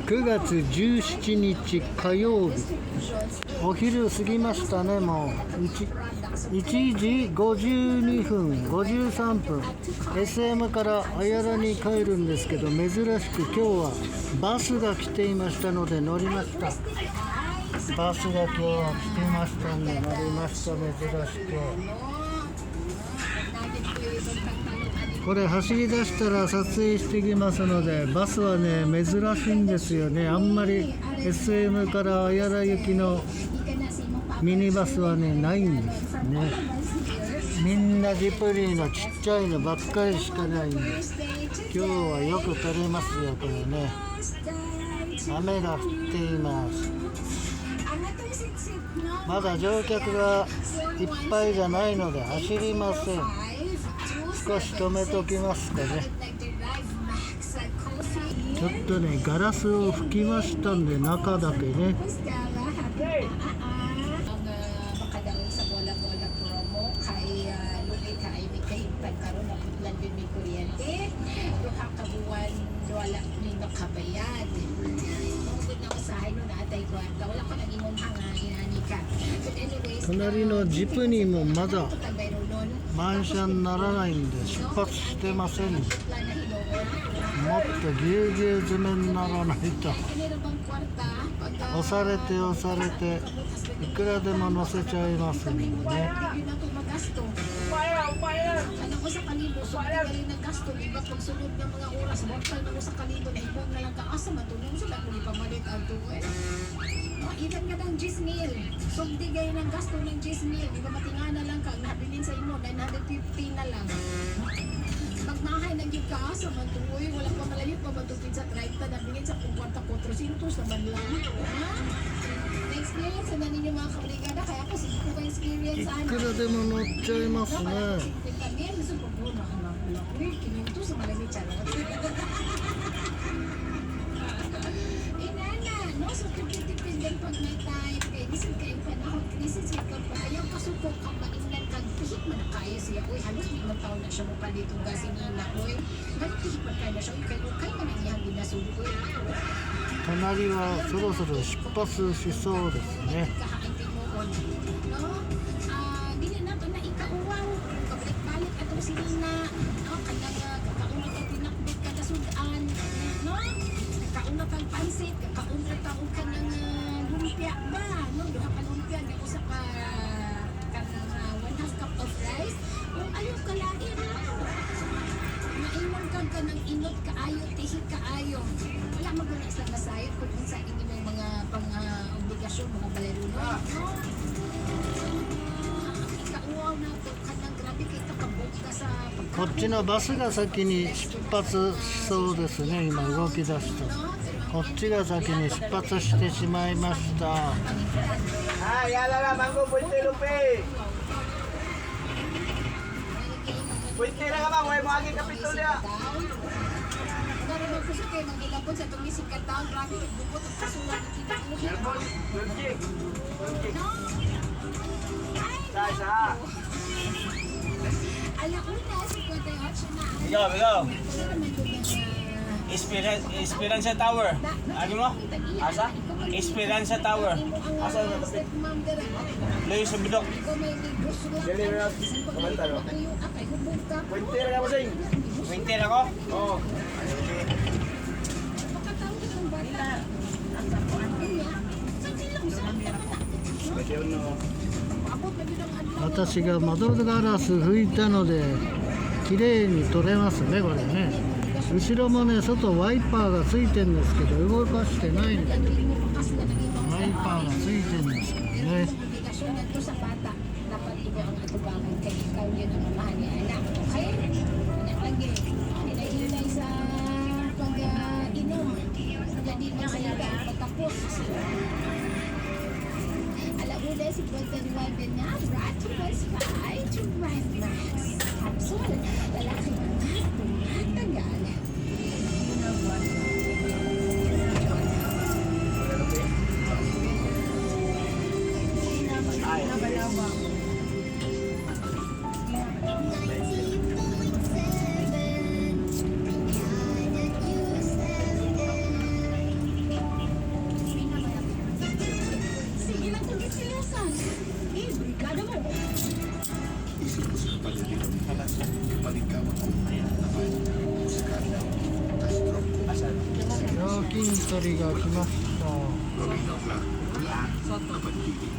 9月17日火曜日、お昼過ぎましたね。もう 1時52分53分 SM から綾良に帰るんですけど、珍しく今日はバスが来ていましたので乗りました。バスが今日は来ていましたんで乗りました。珍しくこれ走り出したら撮影してきますので、バスはね珍しいんですよね。あんまり SM から綾良行きのミニバスはねないんですね。みんなジプリーのちっちゃいのばっかりしかないんで、今日はよく撮れますよ。これね、雨が降っています。まだ乗客がいっぱいじゃないので走りません。少し止めときますかね。ちょっとねガラスを拭きましたんで、中だけね。Makadaon sa bola-bola promo kay Lupit ay may kahimpan karon na putlan din may kuryente. Duha ka buwan wala ning nakabayad. Tungkol na usahay no na atay kwarta. Wala ko nang imong hangayan ka. But anyways, 隣のジプニーもまだ満車にならないんで出発してません。もっとぎゅうぎゅう詰めにならないと。押されて押されていくらでも乗せちゃいますんでね。Alam ko sa kalibo, so hindi ka rin naggasto, diba? Pagsunod ng mga oras, bukal na mo sa kalibo na ibong na lang kaasa, matulong sila kung ipamalit ang tuwe. Ilan ka ng 10,000. So hindi kayo ng gasto ng 10,000. Diba matingana lang ka, nabilin sa imo, 950 na lang. Magmahay ng yung kaasa, matuloy, wala pa malayo pa matupin sa 30, nabilin sa 400 naman lang. Na-experience na ninyo mga kabrigada, kaya ako sige ko ka-experience いくらでも乗っちゃいますね。 gusto ko po nakakulak. Kininto sa malamig charot. Inana, no? So, tipid-tipid din pag may time. Kaya isip kayo panahon, krisis ikaw pa. Ayaw kasupok ang mainlan kag pihit man na kaya siya. Uy, halos may taon na siya mo pa dito gasinina. Uy, halos pihit man kaya na siya. Uy, kay man ang iyang ginasuko. 隣はそろそろ出発しそうですね。 Dili na to na ikauwaw kabalik-balik ato silina, no? Kaya kakauna kang pinakbit kada sudan, no? Kakauna kang pansit, kakauna taong ka ng lumpia ba, no? Duha ka lumpia, di usa ka kanang 1/2 cup of rice. Kung ayaw ka lain, maingon ka ng inot kaayo, tihit kaayo. Wala maguna sa masayot kung sa inyong mga pang-obligasyon, mga baleruno, no? こっちのバスが先に出発しそうですね。今動き出すとこっちが先に出発してしまいました。 Yala manggo puite lupi. Puite na ka ba? Huwag mo aging kapitol niya. Sa. Ikaw. Esperanza Tower. Ano mo? Asa? Esperanza Tower. Asa na tapit? Layo sa bidok. Dali na. Komantaro. Puinte na ka, Sing. Puinte na ko? Oo. Ano? 私が窓ガラス拭いたので綺麗に撮れますね。これね、後ろもね外ワイパーがついてるんですけど動かしてないんです。ワイパーがついてるんですけどね。 Alauna si Golden Wagon na brought to us by Drive Max Capsule. Lalaki mga tumatagal. Asan? 料金取りが来ました Asa ka to? Bitbit.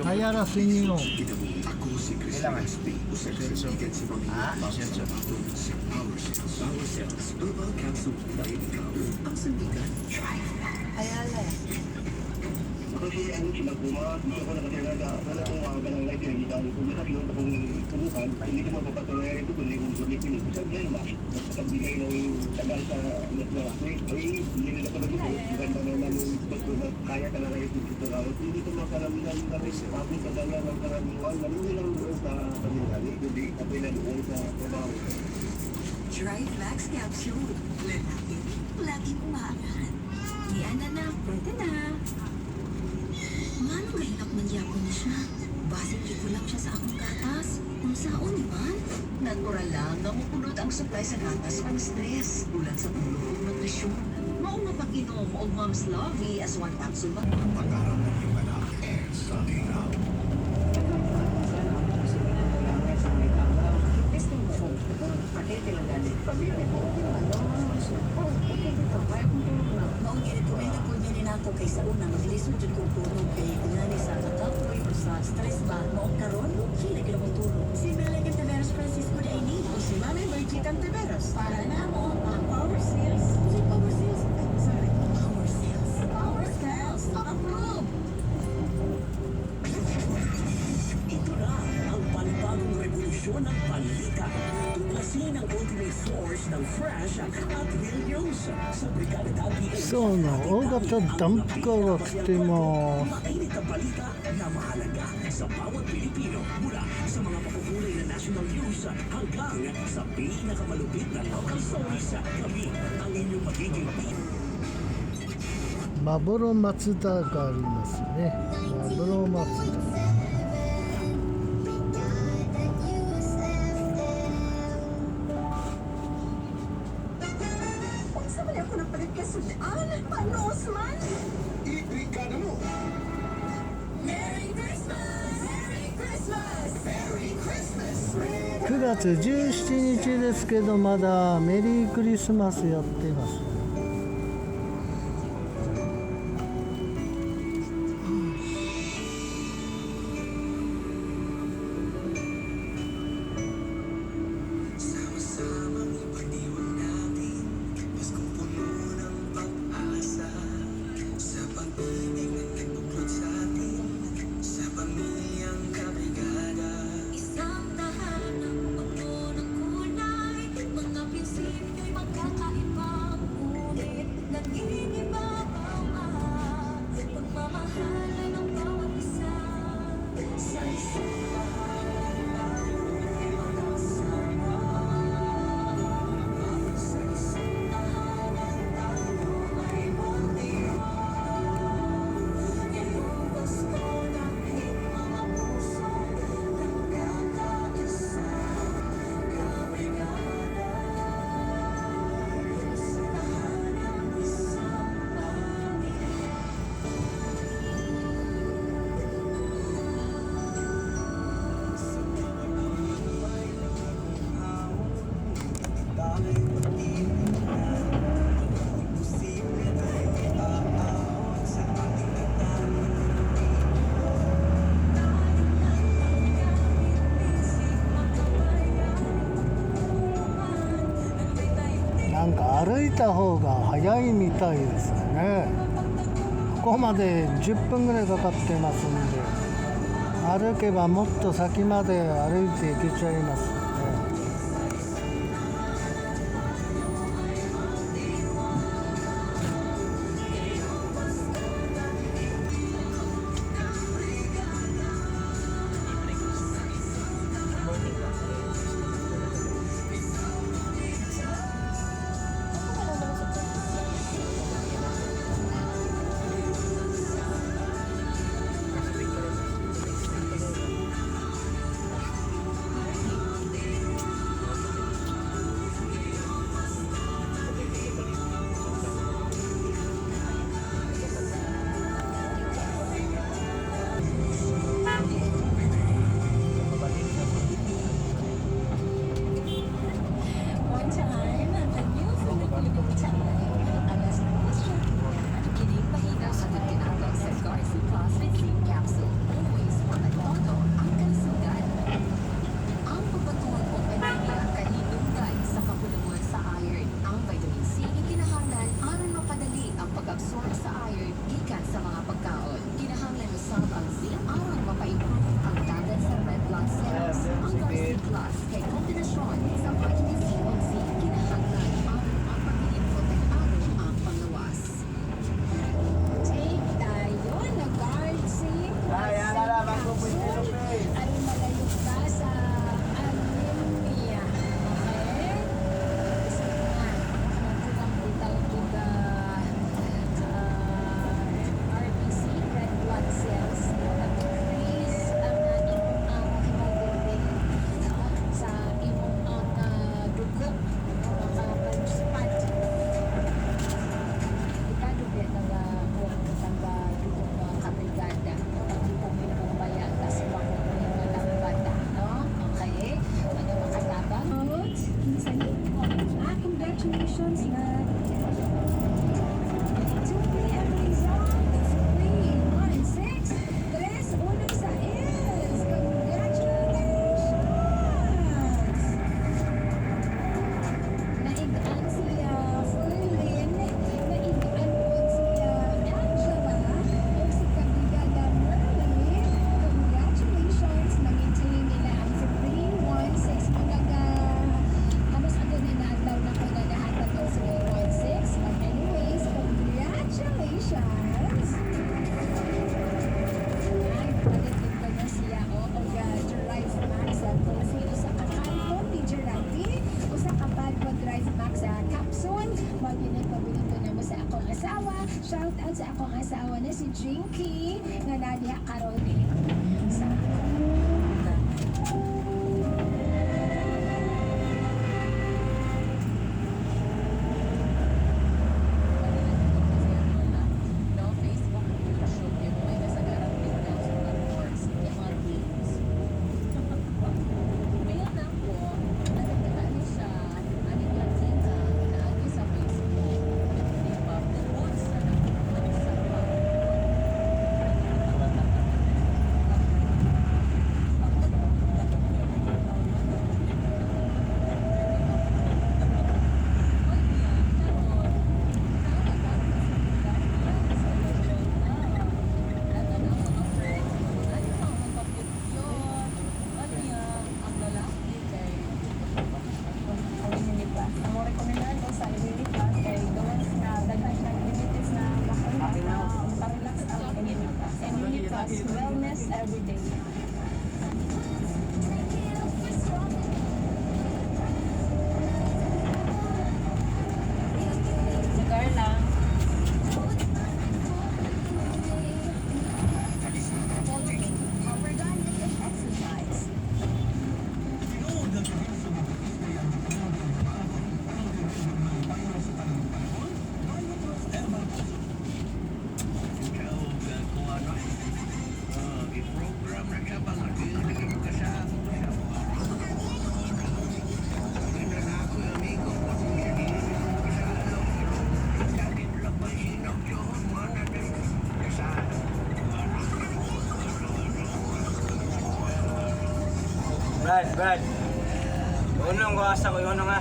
Ayala Sinino Kailangan. Isenso. Ayala. Kasi ano sila kuma, hindi ako nakatiraga, wala akong ganang life yung kita ko na yun akong tubukan, hindi ko mapapatuloy ito kundi kung sulitin ko sa gaya nakapagbigay ng tagal sa network ay hindi nila ko nagito, maganda naman yung gusto na kaya talaga yung dito raw, hindi ko makaramdaman kami sa pabot sa dala ng karaniwan, hindi lang doon sa pamilya, kundi kapag na doon sa trabaho. Dry Flax Capsule. Lalaki, laging umaangat. Yan na, pwede na. Manong mahirap magyapon na siya. Basig ko lang siya sa akong gatas. Kung saon man. Natural lang na mapunod ang supply sa gatas ang stress. Ulan sa tulog o nutrisyon. Mauna pag-inom o Mom's Lovey as one capsule ba? Maungi-recommenda ko din ako kay sa una maglisod dyan kong tulog kay kunani sa kakapoy o sa stress ba maong karon sila gila kong tulog si Melanie Taveras Francisco de Aini o si Mami Marchita Taveras para na mo ang Power Sales Power Sales approve. Ito na ang panibagong revolusyon ng panlika. Tuklasin ang ultimate source ng fresh at real news sa Brigada Dagi. そうな大型ダンプカーが来てます Mainit ang balita na mahalaga sa bawat Pilipino mula sa mga makukulay na national news hanggang sa pinakamalupit na local stories. Kami ang inyong magigingマボロ松田がありますねマボロ松田 Sa mali ako napalit ka sundaan. Paano, Osman? Ibrigada mo! Merry Christmas! Merry Christmas! Merry Christmas! 9月17日ですけどまだメリークリスマスやっていますなんか歩いた方が早いみたいですねここまで10分ぐらいかかってますんで歩けばもっと先まで歩いて行けちゃいますね sa akong asawa na si Jinky nga nadiha karon sa wellness every day. Cigar lang. Brad. Unong ko asa ko yun nga.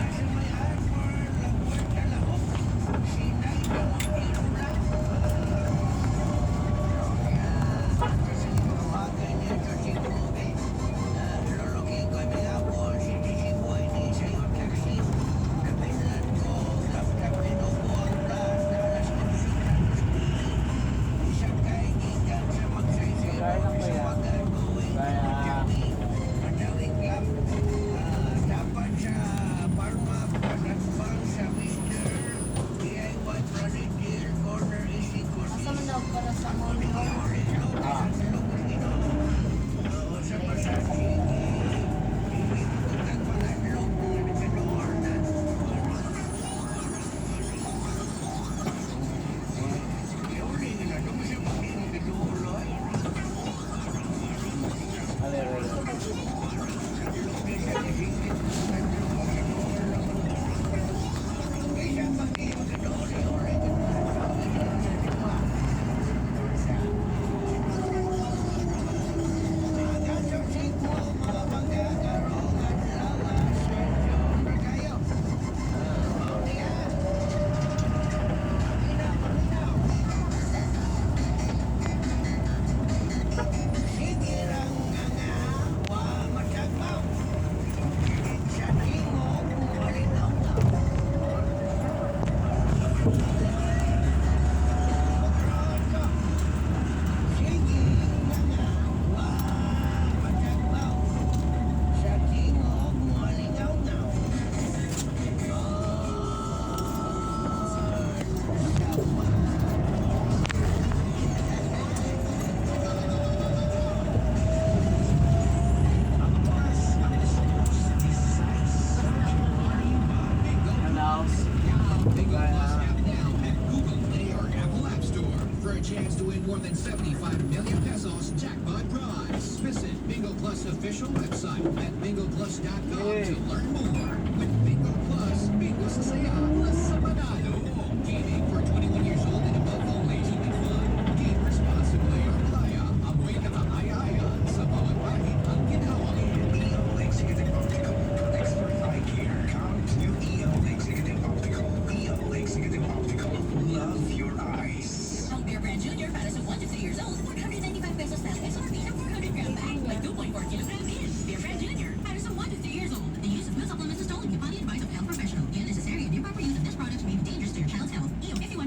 Chance to win more than 75 million pesos jackpot prize. Visit Bingo Plus official website at bingoplus.com to learn more. With Bingo Plus, bingo sa saya, plus sa panalo. Gaming for 21 years old and above only. Keep it fun. Game responsibly. Playa, amoy nakakaya-aya sa bawat bahid ang ginawa. EO Executive Optical. Expert eye care. Come to EO Executive Optical. EO Executive Optical. Love your eyes. Beer Brand Junior para sa 1 to 3 years old, 195 pesos na SRP na 400 gram bag, like 2.4 kilogram in. Beer Brand Junior para sa 1 to 3 years old. The use of food supplements is totally upon the advice of a health professional. The unnecessary and improper use of this product may be dangerous to your child's health. EO 51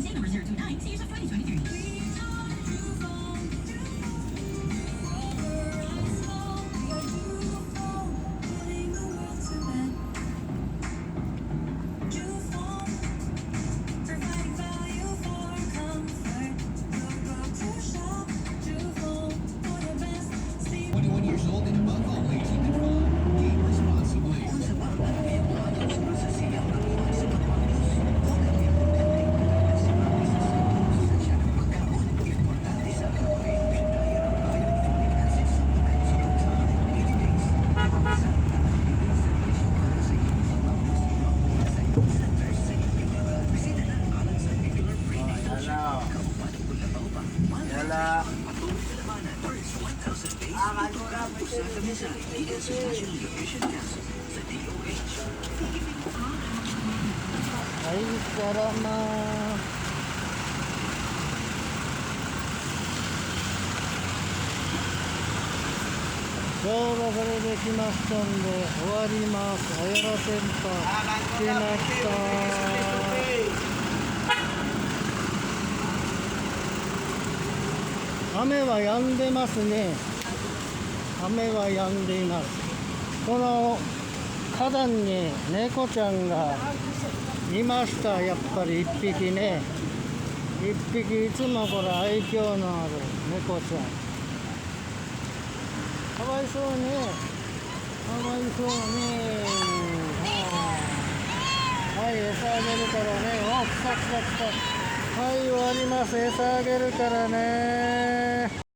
especially the Vision Castle sa DOH. Ay, salamat.今日はこれできましたんで終わります。あやらセンター来ました。雨は止んでますね。雨は止んでいます。この花壇に猫ちゃんがいました。やっぱり一匹ね。一匹いつもこれ愛嬌のある猫ちゃん。かわいそうね。かわいそうね。はい、餌あげるからね。お、来た来た来た。はい、終わります。餌あげるからね。